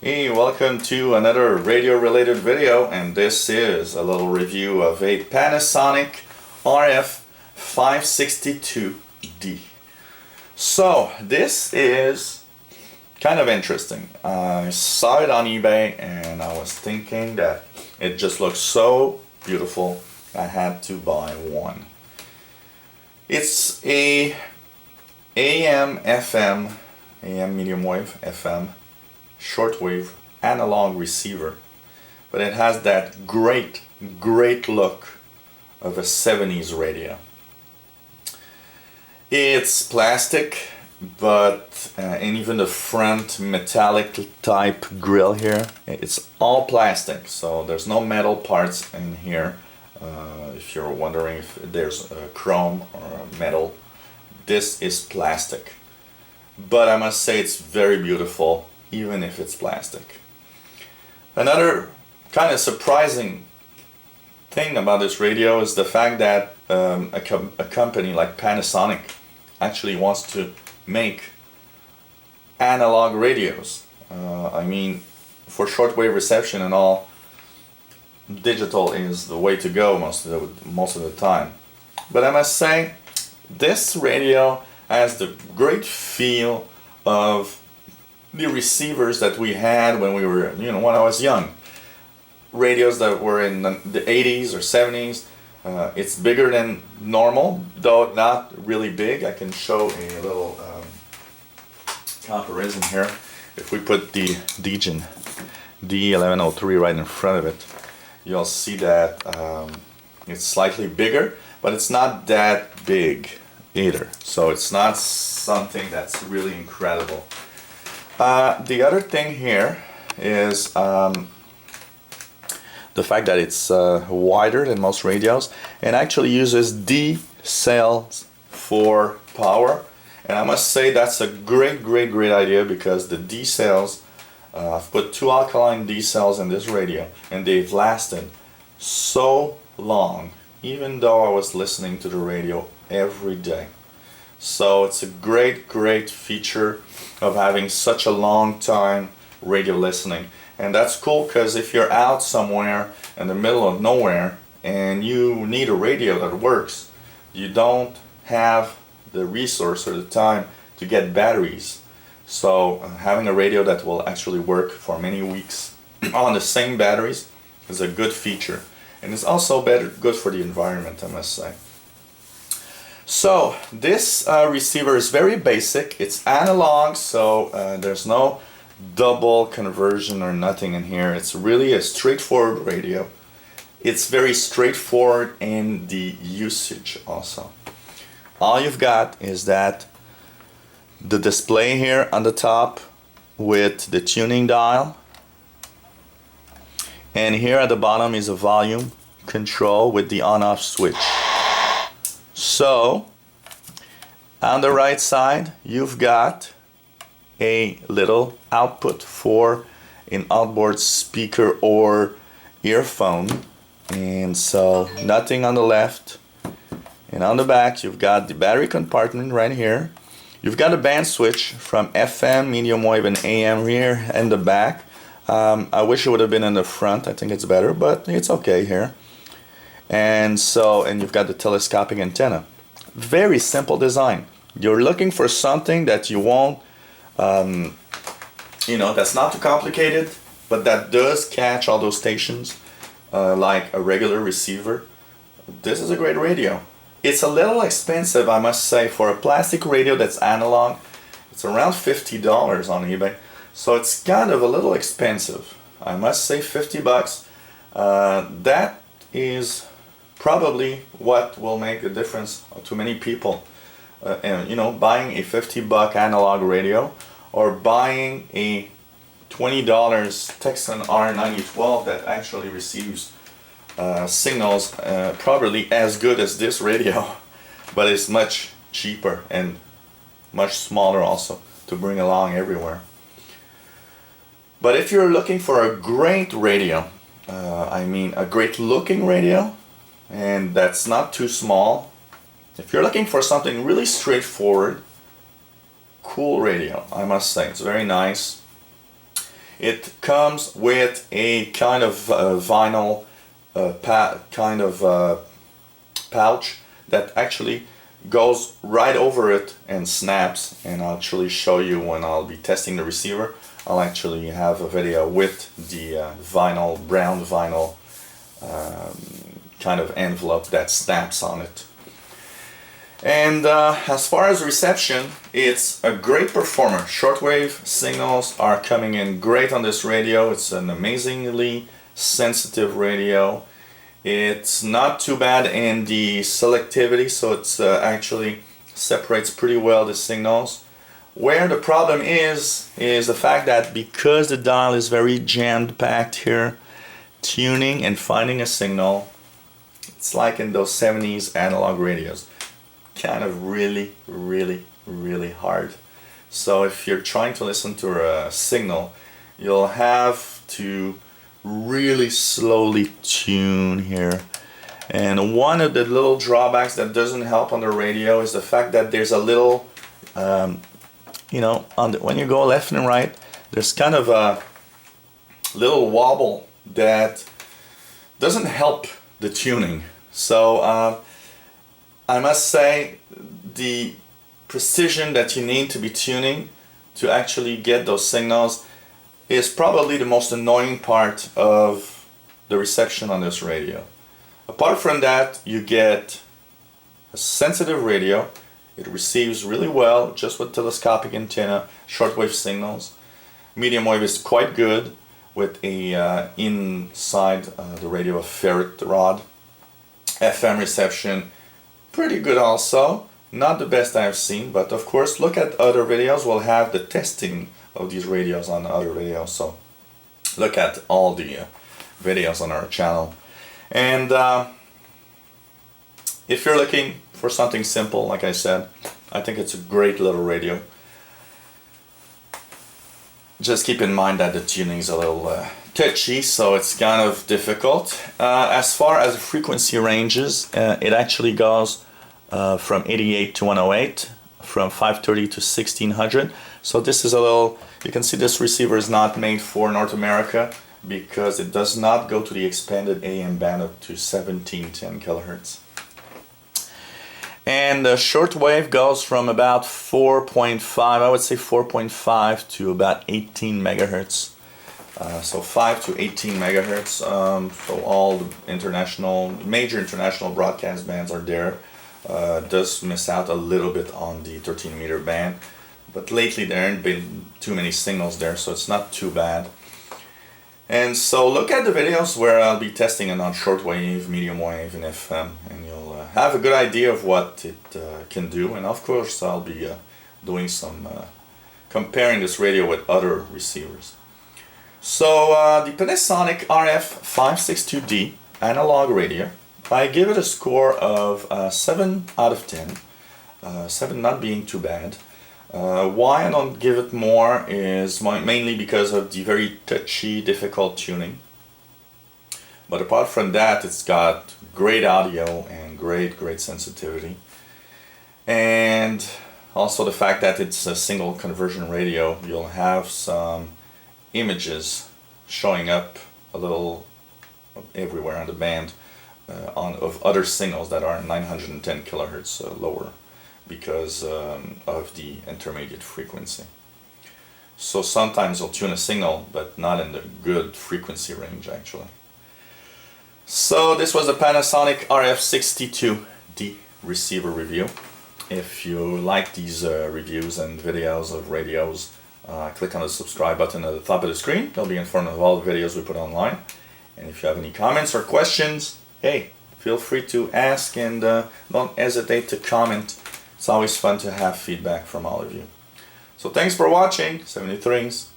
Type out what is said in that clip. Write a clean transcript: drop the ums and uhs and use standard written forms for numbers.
Hey, welcome to another radio related video, and this is a little review of a Panasonic RF-562D. So this is kind of interesting. I saw it on eBay and I was thinking that it just looks so beautiful I had to buy one. It's a AM mediumwave FM shortwave analog receiver, but it has that great look of a 70s radio. It's plastic, but and even the front metallic type grill here, it's all plastic, so there's no metal parts in here. If you're wondering if there's a chrome or a metal, this is plastic. But I must say it's very beautiful, even if it's plastic. Another kind of surprising thing about this radio is the fact that a company like Panasonic actually wants to make analog radios. I mean, for shortwave reception and all, digital is the way to go most of the time. But I must say, this radio has the great feel of the receivers that we had when we were, when I was young. Radios that were in the 80s or 70s. It's bigger than normal, though not really big. I can show a little comparison here. If we put the Degen D1103 right in front of it, you'll see that it's slightly bigger, but it's not that big either. So it's not something that's really incredible. The other thing here is the fact that it's wider than most radios and actually uses D cells for power. And I must say that's a great idea, because the D cells, I've put 2 alkaline D cells in this radio and they've lasted so long, even though I was listening to the radio every day. So it's a great feature of having such a long time radio listening. And that's cool, because if you're out somewhere in the middle of nowhere and you need a radio that works, you don't have the resource or the time to get batteries. So having a radio that will actually work for many weeks on the same batteries is a good feature. And it's also good for the environment, I must say. So this receiver is very basic. It's analog, so there's no double conversion or nothing in here. It's really a straightforward radio. It's very straightforward in the usage also. All you've got is that the display here on the top with the tuning dial, and here at the bottom is a volume control with the on-off switch. So on the right side you've got a little output for an outboard speaker or earphone, and so nothing on the left. And on the back you've got the battery compartment right here. You've got a band switch from FM, medium wave, and AM here in the back. I wish it would have been in the front. I think it's better, but it's okay here. And you've got the telescopic antenna. Very simple design. You're looking for something that you won't, that's not too complicated, but that does catch all those stations like a regular receiver. This is a great radio. It's a little expensive, I must say, for a plastic radio that's analog. It's around $50 on eBay, so it's kind of a little expensive. I must say, $50. That is probably what will make a difference to many people. Buying a $50 analog radio or buying a $20 Texan R9012 that actually receives signals probably as good as this radio, but it's much cheaper and much smaller also to bring along everywhere. But if you're looking for a great radio, a great looking radio, and that's not too small, if you're looking for something really straightforward, cool radio, I must say, it's very nice. It comes with a kind of vinyl pouch that actually goes right over it and snaps, and I'll actually show you when I'll be testing the receiver. I'll actually have a video with the brown vinyl kind of envelope that snaps on it. And as far as reception, it's a great performer. Shortwave signals are coming in great on this radio. It's an amazingly sensitive radio. It's not too bad in the selectivity, so it's actually separates pretty well the signals. Where the problem is the fact that because the dial is very jammed-packed here, tuning and finding a signal, it's like in those 70s analog radios. Kind of really hard. So if you're trying to listen to a signal, you'll have to really slowly tune here. And one of the little drawbacks that doesn't help on the radio is the fact that there's a little you know, when you go left and right, there's kind of a little wobble that doesn't help the tuning. So I must say the precision that you need to be tuning to actually get those signals is probably the most annoying part of the reception on this radio. Apart from that, you get a sensitive radio. It receives really well just with telescopic antenna, shortwave signals. Medium wave is quite good with a inside the radio a ferrite rod. FM reception, pretty good also. Not the best I've seen, but of course look at other videos. We'll have the testing of these radios on other videos, so look at all the videos on our channel. And if you're looking for something simple, like I said, I think it's a great little radio. Just keep in mind that the tuning is a little touchy, so it's kind of difficult. As far as frequency ranges, it actually goes from 88 to 108, from 530 to 1600. So this is a little, you can see this receiver is not made for North America because it does not go to the expanded AM band up to 1710 kilohertz. And the shortwave goes from about 4.5, I would say 4.5 to about 18 megahertz. So 5 to 18 megahertz. So all the major international broadcast bands are there. Does miss out a little bit on the 13 meter band, but lately there haven't been too many signals there, so it's not too bad. And so look at the videos where I'll be testing it on shortwave, medium wave, and FM, and you'll have a good idea of what it can do. And of course I'll be doing some comparing this radio with other receivers. So the Panasonic RF-562D analog radio, I give it a score of 7 out of 10, 7 not being too bad. Why I don't give it more is mainly because of the very touchy, difficult tuning. But apart from that, it's got great audio and great sensitivity. And also the fact that it's a single conversion radio, you'll have some images showing up a little everywhere on the band of other signals that are 910 kilohertz lower, because of the intermediate frequency. So sometimes you'll tune a signal, but not in the good frequency range actually. So this was the Panasonic RF-562D receiver review. If you like these reviews and videos of radios, click on the subscribe button at the top of the screen. You'll be informed of all the videos we put online. And if you have any comments or questions, hey, feel free to ask, and don't hesitate to comment. It's always fun to have feedback from all of you. So thanks for watching. 73s.